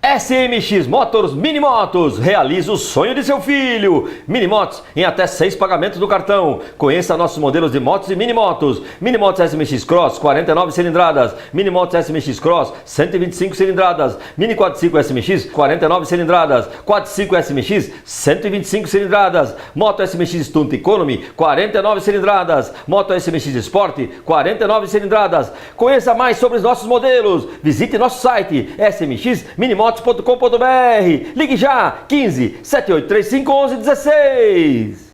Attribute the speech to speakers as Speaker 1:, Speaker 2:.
Speaker 1: SMX Motors Minimotos, realiza o sonho de seu filho. Minimotos em até 6 pagamentos do cartão. Conheça nossos modelos de motos e minimotos. Minimotos SMX Cross, 49 cilindradas. Minimotos SMX Cross, 125 cilindradas. Mini Quad5 SMX, 49 cilindradas. Quad5 SMX, 125 cilindradas. Moto SMX Stunt Economy, 49 cilindradas. Moto SMX Sport, 49 cilindradas. Conheça mais sobre os nossos modelos. Visite nosso site smxminimotos.com.br. Ligue já 15 7835 1116.